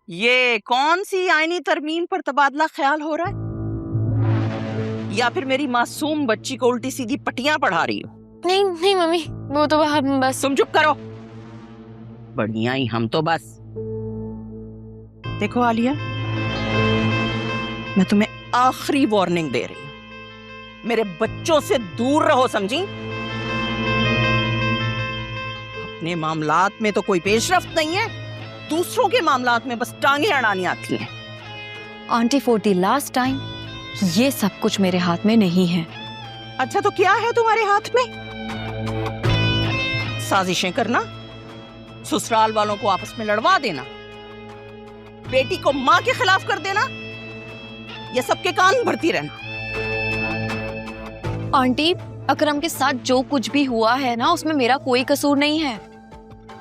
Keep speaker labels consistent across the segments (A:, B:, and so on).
A: ये कौन सी आईनी तरमीम पर तबादला ख्याल हो रहा है, या फिर मेरी मासूम बच्ची को उल्टी सीधी पट्टियां पढ़ा रही हो?
B: नहीं नहीं मम्मी, वो तो हम बस।
A: तुम चुप करो, बढ़िया ही हम तो बस। देखो आलिया, मैं तुम्हें आखिरी वार्निंग दे रही हूं, मेरे बच्चों से दूर रहो, समझी? अपने मामलात में तो कोई पेशरफ्त नहीं है, दूसरों के मामलात में बस टांगे अड़ानी आती हैं।
B: आंटी 40 लास्ट टाइम, ये सब कुछ मेरे हाथ में नहीं है।
A: अच्छा तो क्या है तुम्हारे हाथ में? साजिशें करना, ससुराल वालों को आपस में लड़वा देना, बेटी को मां के खिलाफ कर देना, या सबके कान भरती रहना?
B: आंटी, अकरम के साथ जो कुछ भी हुआ है ना, उसमें मेरा कोई कसूर नहीं है।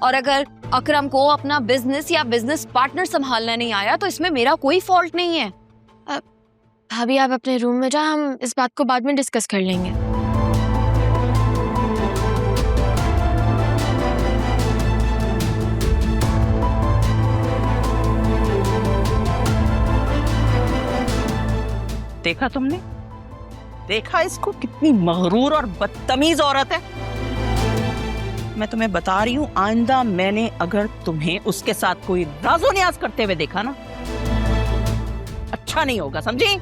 B: और अगर अकरम को अपना बिजनेस या बिजनेस पार्टनर संभालना नहीं आया तो इसमें मेरा कोई फॉल्ट नहीं है। भाभी आप अपने रूम में जाओ, हम इस बात को बाद में डिस्कस कर लेंगे।
A: देखा तुमने? देखा इसको, कितनी मगरूर और बदतमीज औरत है। मैं तुम्हें बता रही हूं, आइंदा मैंने अगर तुम्हें उसके साथ कोई राजो न्याज करते हुए देखा ना, अच्छा नहीं होगा, समझी?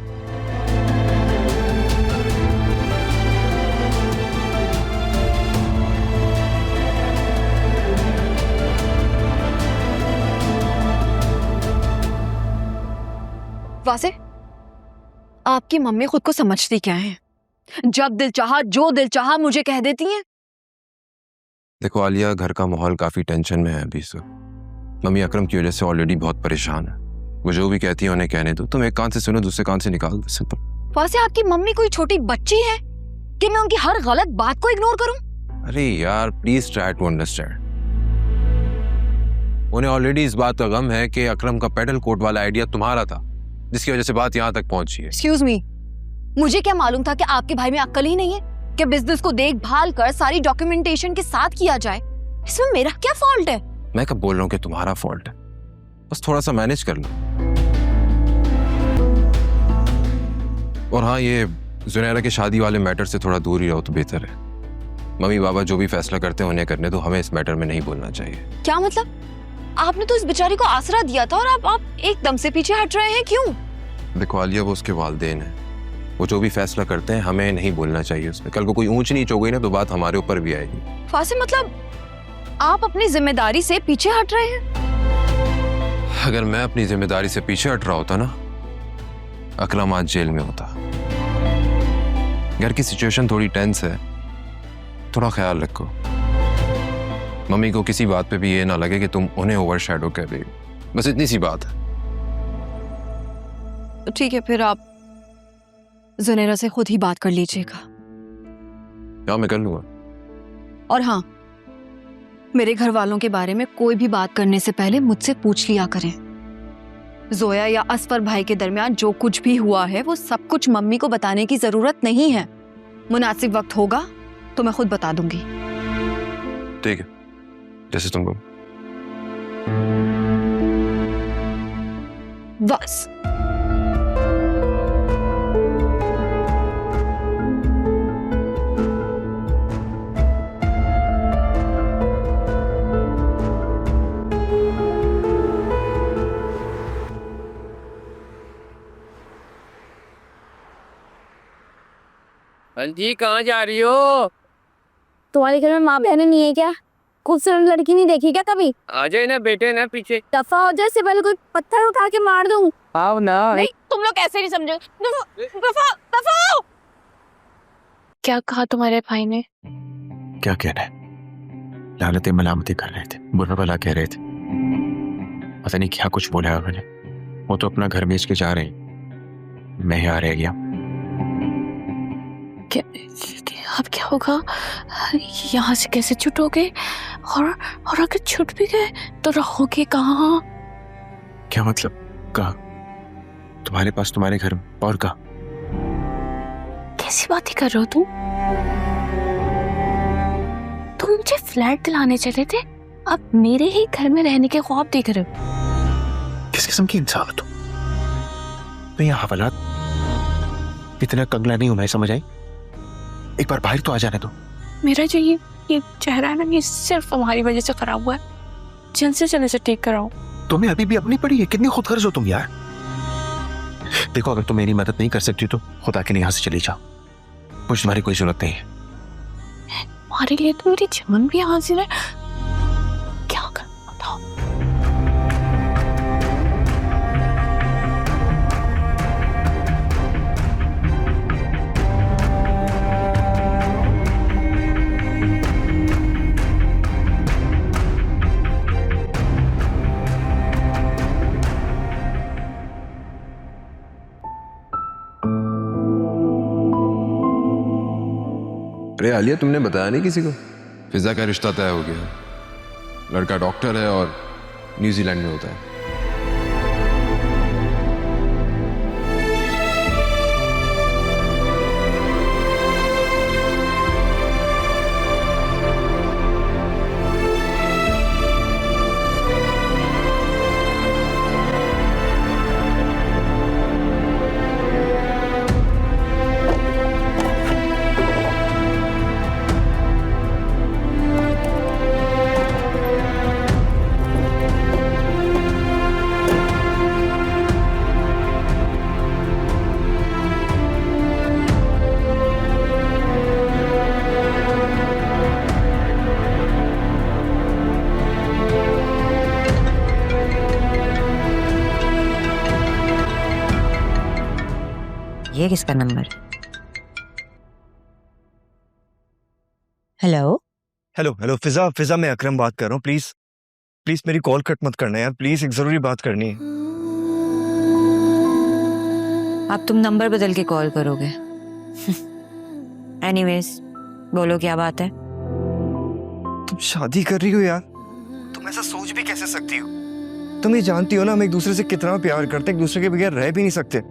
B: वासे, आपकी मम्मी खुद को समझती क्या है? जब दिल चाहा, जो दिल चाहा मुझे कह देती हैं।
C: देखो आलिया, घर का माहौल काफी टेंशन में है अभी से। मम्मी अकरम की वजह से ऑलरेडी बहुत परेशान है। वो जो भी कहती है उन्हें कहने दो, तुम एक कान से सुनो दूसरे कान से निकाल दो, सिंपल।
B: वैसे आपकी मम्मी कोई छोटी बच्ची है कि मैं उनकी हर गलत बात को इग्नोर करूं?
C: अरे यार प्लीज ट्राई टू अंडरस्टैंड। उन्हें ऑलरेडी इस बात का गम है कि अकरम का पेडल कोट वाला आइडिया तुम्हारा था, जिसकी वजह से बात यहाँ तक पहुंची है।
B: एक्सक्यूज मी, मुझे क्या मालूम था कि आपके भाई में अक्ल ही नहीं है कि बिजनेस को देखभाल कर सारी डॉक्यूमेंटेशन के साथ किया जाए? इसमें मेरा क्या फॉल्ट है?
C: मैं कब बोल रहा हूँ कि तुम्हारा फॉल्ट है, बस थोड़ा सा मैनेज कर लो। और हाँ, ये जुनैरा के शादी वाले मैटर से थोड़ा दूर ही रहो तो बेहतर है। मम्मी बाबा जो भी फैसला करते हैं उन्हें करने दो, हमें इस मैटर में नहीं बोलना चाहिए।
B: क्या मतलब? आपने तो इस बेचारी को आसरा दिया था और आप एकदम से पीछे हट रहे हैं, क्यों?
C: देखो आलिया, वो उसके वालिदैन है, वो जो भी फैसला करते हैं हमें नहीं बोलना चाहिए उसमें। कल को कोई ऊंच नीच हो गई ना तो बात हमारे ऊपर भी आएगी।
B: फासिल, मतलब आप अपनी जिम्मेदारी से पीछे हट रहे हैं?
C: अगर मैं अपनी जिम्मेदारी से पीछे हट रहा होता ना, अकरम आज जेल में होता। घर की सिचुएशन थोड़ी टेंस है, थोड़ा ख्याल रखो। मम्मी को किसी बात पे भी ये ना लगे कि तुम उन्हें ओवरशैडो कर रही हो, बस इतनी सी बात है।
B: ठीक है, फिर आप जुनैरा से खुद ही बात कर लीजिएगा।
C: क्या मैं कर लूंगा।
B: और हाँ, मेरे घर वालों के बारे में कोई भी बात करने से पहले मुझसे पूछ लिया करें। जोया या असफर भाई के दरमियान जो कुछ भी हुआ है वो सब कुछ मम्मी को बताने की जरूरत नहीं है। मुनासिब वक्त होगा तो मैं खुद बता दूंगी।
C: ठीक है, जैसे तुम कहो।
B: बस
D: जी, कहाँ जा रही हो?
E: तुम्हारे घर में माँ बहनें नहीं है क्या? खूबसूरत लड़की नहीं देखी क्या कभी?
D: आ जाए ना बेटे ना पीछे।
E: दफा हो जाए, सिबल कोई पत्थर उठा के मार दूं।
D: आओ ना।
E: नहीं, तुम लोग ऐसे नहीं समझे। दफा दफा।
B: क्या कहा तुम्हारे भाई ने?
F: क्या कहना है, लानतें मलामती कर रहे थे, बुरा भला कह रहे थे, पता नहीं क्या कुछ बोला है उन्होंने। वो तो अपना घर बेच के जा रहे हैं, मैं यहाँ रह गया।
B: अब क्या होगा? यहाँ से कैसे छुटोगे? और अगर छुट भी गए तो रहोगे कहाँ?
F: क्या मतलब? कहा? तुम्हारे पास, तुम्हारे घर में, और कहा?
B: कैसी बातें कर रहे हो तुम मुझे फ्लैट दिलाने चले थे, अब मेरे ही घर में रहने के ख्वाब देख रहे हो।
F: किसके किस्म की इंसान हो तुम? मैं यहाँ हवालात इतना कंगला नहीं हूं, मैं समझ आई। एक बार बाहर तो आ जाने दो।
G: मेरा जो ये चेहरा है ना, ये सिर्फ हमारी वजह से खराब हुआ है। जल्द से जल्द इसे ठीक कराओ।
F: तुम्हें अभी भी अपनी पड़ी है, कितनी खुदगर्ज हो तुम यार। देखो, अगर तुम मेरी मदद नहीं कर सकती तो खुदा के लिए यहाँ से चली जाओ, मुझे तुम्हारी कोई जरूरत नहीं है।
G: हमारे लिए तो मेरी जान भी हाजिर है। क्या कर बताओ।
C: अरे आलिया, तुमने बताया नहीं किसी को? फिजा का रिश्ता तय हो गया। लड़का डॉक्टर है और न्यूजीलैंड में होता है।
H: ये किसका नंबर? हेलो
I: हेलो हेलो फिजा, फिजा मैं अकरम बात कर रहा हूँ। प्लीज प्लीज मेरी कॉल कट मत करना यार, प्लीज एक जरूरी बात करनी है।
H: अब तुम नंबर बदल के कॉल करोगे? एनीवेज, बोलो क्या बात है?
I: तुम शादी कर रही हो यार, तुम ऐसा सोच भी कैसे सकती हो? तुम ये जानती हो ना हम एक दूसरे से कितना प्यार करते, एक दूसरे के बगैर रह भी नहीं सकते।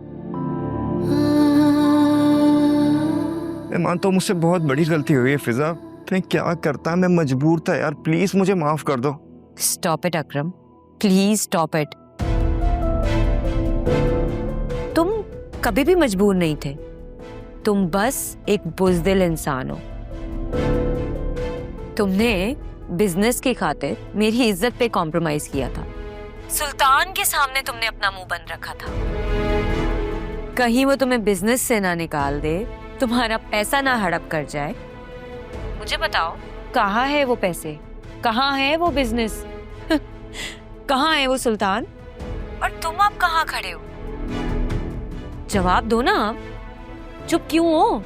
I: मैं मानता हूँ मुझसे बहुत बड़ी गलती हुई है फिजा, मैं क्या करता, मैं मजबूर था यार, प्लीज मुझे माफ कर दो।
H: Stop it Akram, please stop it. तुम कभी भी मजबूर नहीं थे, तुम बस एक बुज़दिल इंसान हो। तुमने बिजनेस की खातिर मेरी इज्जत पे कॉम्प्रोमाइज किया था। सुल्तान के सामने तुमने अपना मुंह बंद रखा था। कहीं वो तुम्हें बिजनेस से ना निकाल दे, तुम्हारा पैसा ना हड़प कर जाए। मुझे बताओ, कहाँ है वो पैसे, कहाँ है वो बिजनेस, कहाँ है वो सुल्तान, और तुम अब कहाँ खड़े हो? जवाब दो ना, चुप क्यों हो?